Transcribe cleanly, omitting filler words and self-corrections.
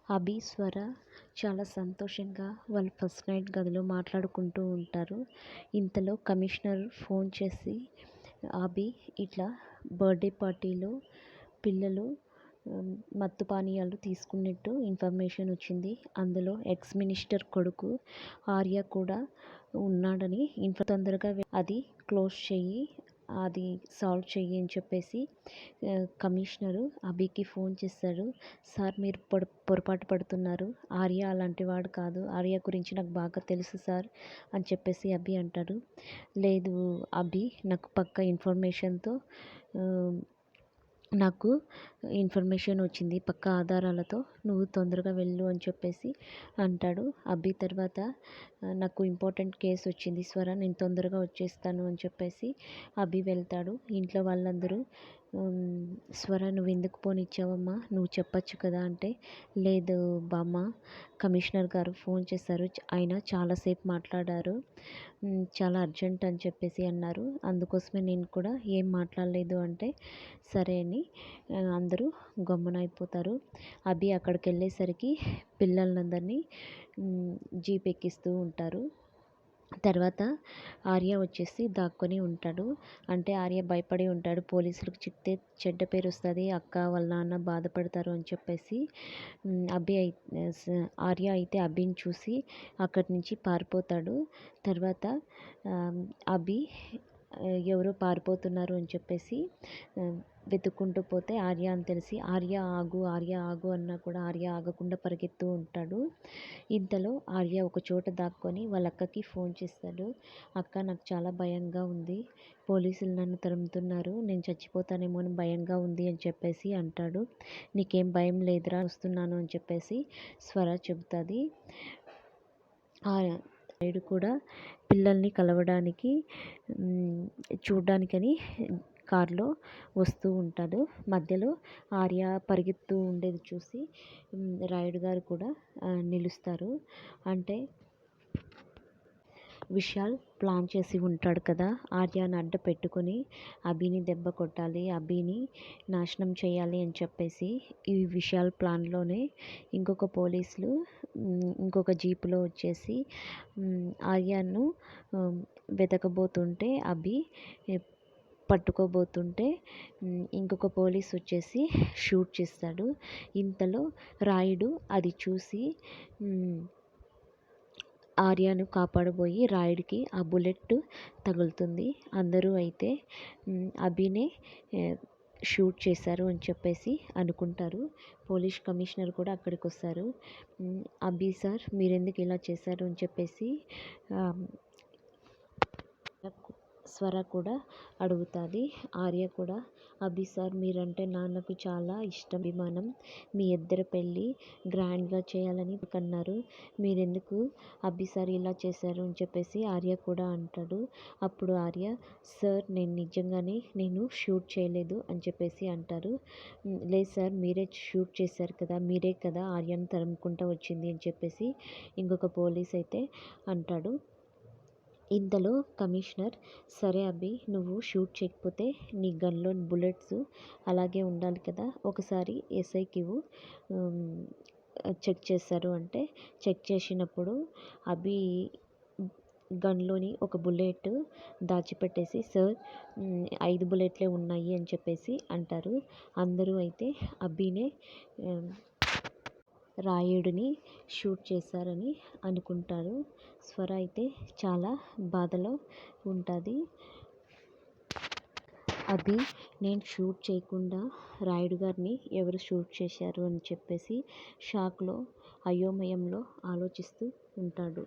అభి, స్వర చాలా సంతోషంగా వాళ్ళు ఫస్ట్ నైట్ గదిలో మాట్లాడుకుంటూ ఉంటారు. ఇంతలో కమిషనర్ ఫోన్ చేసి, అభి ఇట్లా బర్త్డే పార్టీలో పిల్లలు మత్తు పానీయాలు తీసుకున్నట్టు ఇన్ఫర్మేషన్ వచ్చింది. అందులో ఎక్స్ మినిస్టర్ కొడుకు ఆర్య కూడా ఉన్నాడని తొందరగా అది క్లోజ్ చెయ్యి, అది సాల్వ్ చెయ్యి అని చెప్పేసి కమిషనరు అభికి ఫోన్ చేశారు. సార్, మీరు పొరపాటు పడుతున్నారు. ఆర్య అలాంటి వాడు కాదు. ఆర్య గురించి నాకు బాగా తెలుసు సార్ అని చెప్పేసి అభి అంటాడు. లేదు అభి, నాకు పక్కా ఇన్ఫర్మేషన్తో నాకు ఇన్ఫర్మేషన్ వచ్చింది, పక్కా ఆధారాలతో. నువ్వు తొందరగా వెళ్ళు అని చెప్పేసి అంటాడు. అభి తర్వాత నాకు ఇంపార్టెంట్ కేసు వచ్చింది స్వర, నేను తొందరగా వచ్చేస్తాను అని చెప్పేసి అభి వెళ్తాడు. ఇంట్లో వాళ్ళందరూ స్వర, నువ్వు ఎందుకు పోనిచ్చావమ్మా, నువ్వు చెప్పచ్చు కదా అంటే, లేదు బామ్మ, కమిషనర్ గారు ఫోన్ చేశారు, ఆయన చాలాసేపు మాట్లాడారు, చాలా అర్జెంట్ అని చెప్పేసి అన్నారు, అందుకోసమే నేను కూడా ఏం మాట్లాడలేదు అంటే, సరే అని అందరూ గమ్మునైపోతారు. అభి అక్కడికి వెళ్ళేసరికి పిల్లలందరినీ జీప్ ఎక్కిస్తూ ఉంటారు. తర్వాత ఆర్య వచ్చేసి దాక్కొని ఉంటాడు. అంటే ఆర్య భయపడి ఉంటాడు, పోలీసులకు చెప్తే చెడ్డ పేరు వస్తుంది, అక్క వాళ్ళ నాన్న బాధపడతారు అని చెప్పేసి. ఆర్య అయితే అభిని చూసి అక్కడి నుంచి పారిపోతాడు. తర్వాత అభి ఎవరో పారిపోతున్నారు అని చెప్పేసి వెతుక్కుంటూ పోతే ఆర్య అని తెలిసి, ఆర్య ఆగు, ఆర్య ఆగు అన్నా కూడా ఆర్య ఆగకుండా పరిగెత్తూ ఉంటాడు. ఇంతలో ఆర్య ఒక చోట దాక్కొని వాళ్ళ అక్కకి ఫోన్ చేస్తాడు. అక్క, నాకు చాలా భయంగా ఉంది, పోలీసులు నన్ను తరుముతున్నారు, నేను చచ్చిపోతానేమో అని భయంగా ఉంది అని చెప్పేసి అంటాడు. నీకేం భయం లేదురా, వస్తున్నాను అని చెప్పేసి స్వర చెబుతుంది. నాయుడు కూడా పిల్లల్ని కలవడానికి చూడ్డానికని కారులో వస్తూ ఉంటాడు. మధ్యలో ఆర్య పరిగెత్తూ ఉండేది చూసి రాయుడు గారు కూడా నిలుస్తారు. అంటే విశాల్ ప్లాన్ చేసి ఉంటాడు కదా, ఆర్యాని అడ్డ పెట్టుకొని అభిని దెబ్బ కొట్టాలి, అభిని నాశనం చేయాలి అని చెప్పేసి. ఈ విశాల్ ప్లాన్లోనే ఇంకొక పోలీసులు ఇంకొక జీపులో వచ్చేసి ఆర్యాను వెతకబోతుంటే, అభి పట్టుకోబోతుంటే ఇంకొక పోలీస్ వచ్చేసి షూట్ చేస్తాడు. ఇంతలో రాయుడు అది చూసి ఆర్యను కాపాడబోయి రాయుడికి ఆ బుల్లెట్ తగులుతుంది. అందరూ అయితే అభినే షూట్ చేశారు అని చెప్పేసి అనుకుంటారు. పోలీస్ కమిషనర్ కూడా అక్కడికి వస్తారు. అభి సార్, మీరెందుకు ఇలా చేశారు అని చెప్పేసి స్వర కూడా అడుగుతుంది. ఆర్య కూడా, అభి సార్, మీరంటే నాన్నకు చాలా ఇష్టం, అభిమానం, మీ ఇద్దరి పెళ్ళి గ్రాండ్గా చేయాలని కన్నారు, మీరెందుకు అభి సార్ ఇలా చేశారు అని చెప్పేసి ఆర్య కూడా అంటాడు. అప్పుడు ఆర్య, సార్, నేను నిజంగానే షూట్ చేయలేదు అని చెప్పేసి అంటారు. లేదు సార్, మీరే షూట్ చేశారు కదా, మీరే కదా ఆర్యను తరుముకుంటూ వచ్చింది అని చెప్పేసి ఇంకొక పోలీస్ అయితే అంటాడు. ఇంతలో కమిషనర్, సరే అభి, నువ్వు షూట్ చేయకపోతే నీ గన్లో బుల్లెట్స్ అలాగే ఉండాలి కదా, ఒకసారి ఎస్ఐకి ఇవ్వు, చెక్ చేశారు అంటే, చెక్ చేసినప్పుడు అభి గన్లోని ఒక బుల్లెట్ దాచిపెట్టేసి, సార్ 5 బుల్లెట్లే ఉన్నాయి అని చెప్పేసి అంటారు. అందరూ అయితే అభినే రాయుడిని షూట్ చేశారని అనుకుంటారు. స్వర అయితే చాలా బాధలో ఉంటుంది. అభి, నేను షూట్ చేయకుండా రాయుడు గారిని ఎవరు షూట్ చేశారు అని చెప్పేసి షాక్లో, అయోమయంలో ఆలోచిస్తూ ఉంటాడు.